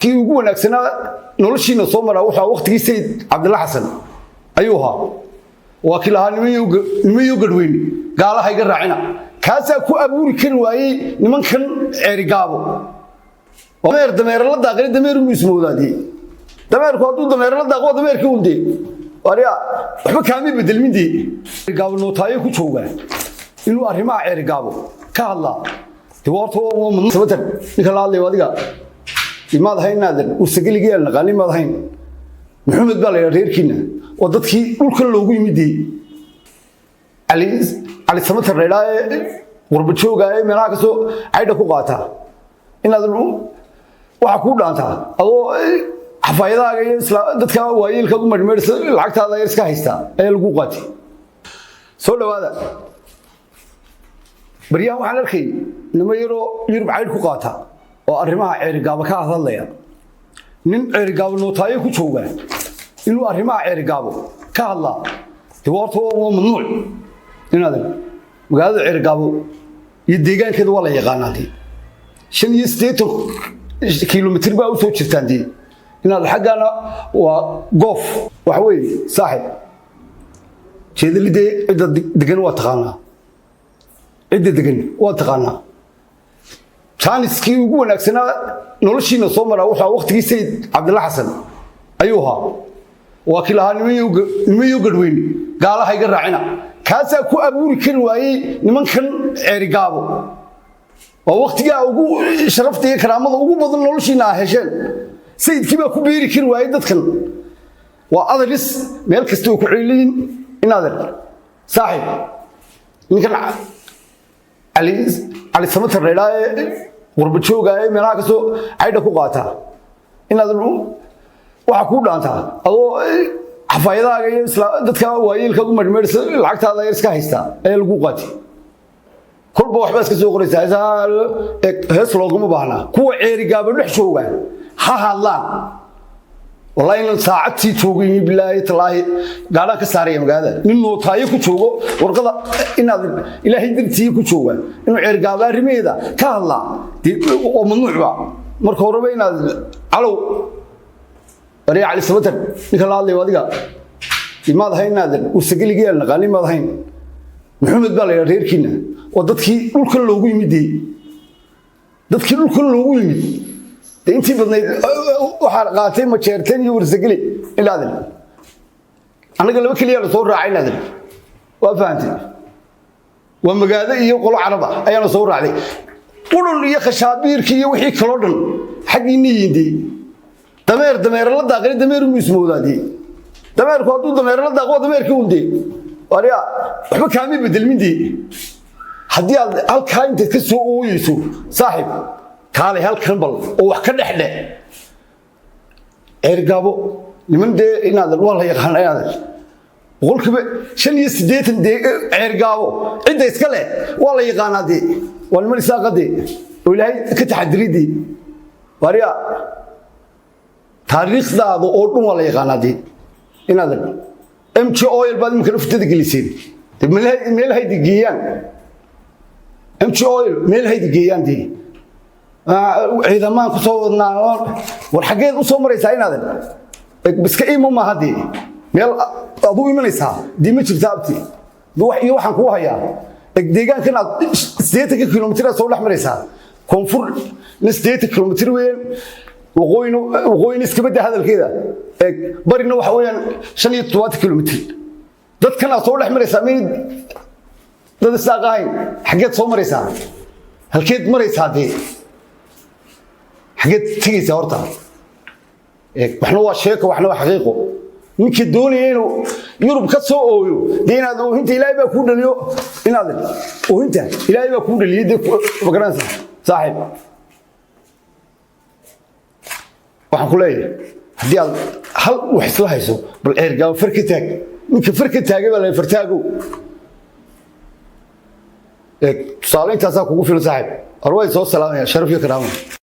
kii ugu wanaagsanaa noloshiina soo maraa waxa waqtigii Sayid Cabdilla Xasan ayuu ahaa waa kii lahaa nimayo gadweyne gaalaha iga raacina kaasa ku abuuri kari waayay nimankan Ceerigaabo dameer la daaqay dameer uu ismoodaadii dameerku hadduu dameer la daaqo dameerkii uu dee wariya waxba kaami bedelmidii Ceerigaabo nootaayo ku jooga inuu arrimaha Ceerigaabo ka hadlaa diwarto waa sabatan ninka la hadlay wadiga imaad hayn naadir usagiliga naqani maad hayn maxamed baa la reerkiina oo dadkii dhulka loogu yimidii ali samatar reeray warba joogay meelaha ka soo ayda ku qaata inaad waxa ku dhaanta adoo xafaayadaha iyo dadka waayilka ugu marmeersan lacagtaada iska haysta ee lagu qaatay soo dhawaada bariyaa waxaan arkay nima yaro yurub cayd ku qaata oo arrimaha Ceerigaabo ka hadlaya nin Ceerigaabo nootaayo ku jooga inuu arrimaha Ceerigaabo ka hadlaa diwarto waa mamnuuc inaad magaalada Ceerigaabo iyo deegaankeeda waa la yaqaanaatay 5 kiiloomitir baa u soo jirtaantii inaad xaqana waa goof wax weey saaxib jeedalide cid degan waa taqaanaa cid degan waa taqaanaa Janiskii ugu wanaagsanaa noloshiina soo maraa waxa waqtigii Sayid Cabdilla Xasan ayuu ahaa waa kii lahaa nimayo gadweyne gaalaha iga raacina kaasa ku abuuri kari waayay nimankan Ceerigaabo waa waqtiga ugu sharafta iyo karaamada ugu badan noloshiina hesheen sayidkii baa ku beeri kari waayay dadkan waa adalis meel kasta oo ku ciilin inaad saaxib ninkan ali samatar reeray warba joogay meelaha ka soo ayda ku qaata inaad waxa ku dhaanta adoo xafaayadaha iyo dadka waayilka ugu marmeersan lacagtaada iska haysta ee lagu qaatay kulba waxba iska soo qoraysaa hees looguma baahna kuwa Ceerigaabo dhex jooga ha hadlaan wallahi in saacadii joogay billahi talaahi gaadha ka saaraya magaalada nin nootaayo ku joogo warqada inaad ilaahay dirtii ku jooga inuu Ceerigaabo arrimeeda ka hadlaa oo mamnuuc marka hore inaad calow bari ali sabatan ninka la hadlay wadiga imaad hayn naadir usagiliga naqani maad hayn maxamed baa la reerkiina oo dadkii dhulka loogu yimidii intii badnayd waxa qaatay ma jeerteen iyo warsagili ilaadin anaga laba kaliya la soo raacay naadir waa faantay waa magaada iyo qolo carab ah ayaan soo raacay qulul iyo khashaabiirkii iyo wixii kala dhan xaqiini yidii dameer la daaqay dameer uu ismoodaadii dameerku hadduu dameer la daaqo dameerkii uu dee wariya waxba kaami bedelmidii haddii aad halkaa inta ka soo ooyeyso saaxib kaalay halkan bal oo wax ka dhexdhe Ceerigaabo niman dee inaad wal yaqaan ayaad boqolkiiba 85 Ceerigaabo cid iska leh waa la yaqaanaadii wal mar isaaqadii oo ilaahay ka taxadiridii wariya taariikhdaada oo dhan waa la yaqaanaadii inaad MG oil baad imka naftada gelisay meel hay digiyaan MG oil meel hay digiyaan dii ciidamaan ku soo wadnaa war xageed u soo maraysaa inaad iska iimo ma hadii meel adu imanaysaa diima jirta abti wax iyo waxaan ku hayaa deegaankan aad 80 kiiloomitir soo dhex maraysaa koonfur 80 kiiloomitir weyn waqooyin iska bada hadalkeeda barina waxa weeyaan 75 kiiloomitir dadkan aad soo dhex maraysaa meel dad saaqayn xageed soo maraysaa halkeed maraysaa dee حاجات تيجي صورتها احنا هو شيك واحنا حقيقه يمكن دوني انه يورب كسو اويو دين هذا وانت الهي با كو دليو ان هذا وانت الهي با كو دليو دي فكرانسا صاحب waxaan ku leeyahay hadii aad hal wax isla hayso bal Ceerigaabo farka taag ninka farka taagay baa la fartaago tusaale intaas kugu filan saaxib arway soo salaamaya sharaf iyo karaamo